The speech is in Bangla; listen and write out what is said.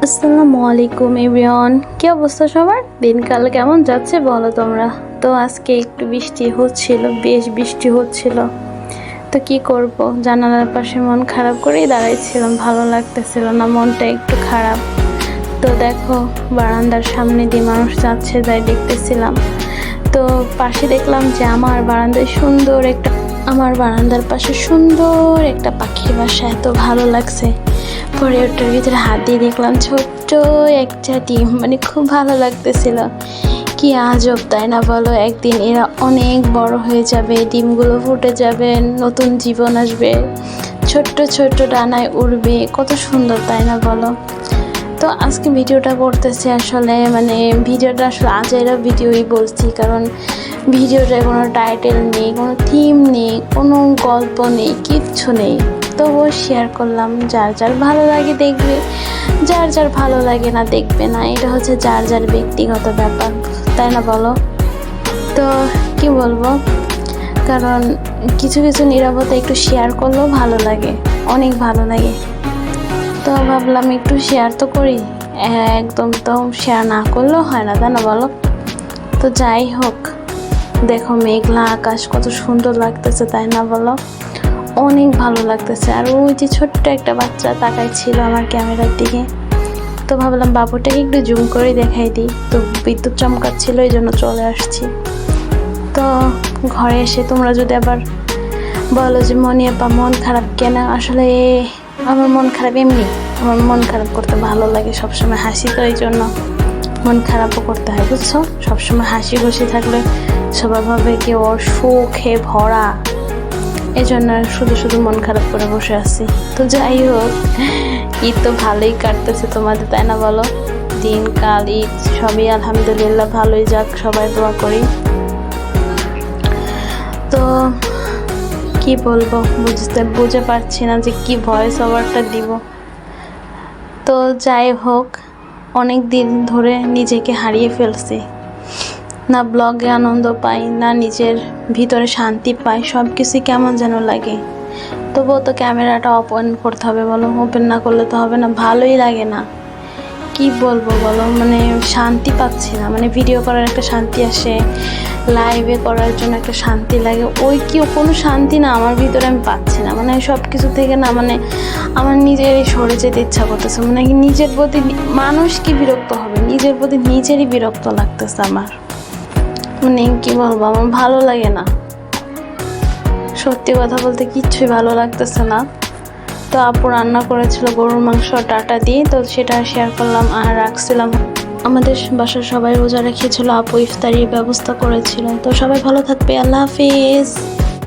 আসসালামু আলাইকুম এভরিওয়ান, কি অবস্থা সবার? দিনকাল কেমন যাচ্ছে বলো তোমরা? তো আজকে একটু বৃষ্টি হচ্ছিল, বেশ বৃষ্টি হচ্ছিল। তো কি করব, জানালার পাশে মন খারাপ করেই দাঁড়াইছিলাম, ভালো লাগতেছিল না, মনটা একটু খারাপ। তো দেখো বারান্দার সামনে দিয়ে মানুষ যাচ্ছে তাই দেখতেছিলাম। তো পাশে দেখলাম যে আমার বারান্দার পাশে সুন্দর একটা পাখির বাসা, এত ভালো লাগছে। পরে ওটার ভিতরে হাত দিয়ে দেখলাম ছোট্ট একটা ডিম, মানে খুব ভালো লাগতেছিল। কি আজব তাই না বলো? একদিন এরা অনেক বড় হয়ে যাবে, ডিমগুলো ফুটে যাবে, নতুন জীবন আসবে, ছোট্ট ছোট্ট ডানায় উড়বে, কত সুন্দর তাই না বলো? তো আজকে ভিডিওটা করতেছি আসলে ভিডিওটা আসলে আজাইরা ভিডিওই বলছি, কারণ ভিডিওটায় কোনো টাইটেল নেই, কোনো থিম নেই, কোনো গল্প নেই, কিচ্ছু নেই। তবুও শেয়ার করলাম, যার যার ভালো লাগে দেখবে, যার যার ভালো লাগে না দেখবে না, এটা হচ্ছে যার যার ব্যক্তিগত ব্যাপার তাই না বলো? তো কি বলবো, কারণ কিছু কিছু নীরবতা একটু শেয়ার করলেও ভালো লাগে, অনেক ভালো লাগে। তো ভাবলাম একটু শেয়ার তো করি, একদম তো শেয়ার না করলেও হয় না তাই না বলো? তো যাই হোক, দেখো মেঘলা আকাশ কত সুন্দর লাগতেছে তাই না বলো? অনেক ভালো লাগতেছে। আর ওই যে ছোট্ট একটা বাচ্চা তাকাইছিল আমার ক্যামেরার দিকে, তো ভাবলাম বাবুটাকে একটু জুম করে দেখাই দিই। তো বিদ্যুৎ চমকাচ্ছিল, এই জন্য চলে আসছি। তো ঘরে এসে তোমরা যদি আবার বলো যে মনি আপা মন খারাপ কেন, আসলে আমার মন খারাপ এমনি, আমার মন খারাপ করতে ভালো লাগে, সবসময় হাসি, তো এই জন্য মন খারাপও করতে হয় বুঝছো? সবসময় হাসি খুশি থাকলে সবাই ভাবে কি ওর সুখে ভরা, এই জন্য শুধু শুধু মন খারাপ করে বসে আছি। তো যাই হোক, ঈদ তো ভালোই কাটতেছে তোমাদের তাই না বলো? দিনকাল ঈদ সবই আলহামদুলিল্লাহ ভালোই যাক, সবাই দোয়া করি। তো কি বলবো, বুঝে পারছি না যে কি ভয়েস ওভারটা দিব। তো যাই হোক, অনেক দিন ধরে নিজেকে হারিয়ে ফেলছি, না ব্লগে আনন্দ পাই, না নিজের ভিতরে শান্তি পাই, সব কিছু কেমন যেন লাগে। তবুও তো ক্যামেরাটা ওপেন করতে হবে বলো, ওপেন না করলে তো হবে না, ভালোই লাগে না। কি বলবো বলো, শান্তি পাচ্ছি না, ভিডিও করার একটা শান্তি আসে, লাইভে করার জন্য একটা শান্তি লাগে, ওই কি কোনো শান্তি না আমার ভিতরে আমি পাচ্ছি না। সব কিছু থেকে না আমার নিজেরই সরে যেতে ইচ্ছা করতেছে, নিজের প্রতি মানুষ কি বিরক্ত হবে, নিজের প্রতি নিজেরই বিরক্ত লাগতেছে আমার। কি বলবো, আমার ভালো লাগে না, সত্যি কথা বলতে কিচ্ছুই ভালো লাগতেছে না। তো আপু রান্না করেছিল গরুর মাংস ডাটা দিয়ে, তো সেটা শেয়ার করলাম আর রাখছিলাম। আমাদের বাসার সবাই রোজা রেখেছিল, আপু ইফতারির ব্যবস্থা করেছিল। তো সবাই ভালো থাকবে, আল্লাহ হাফিজ।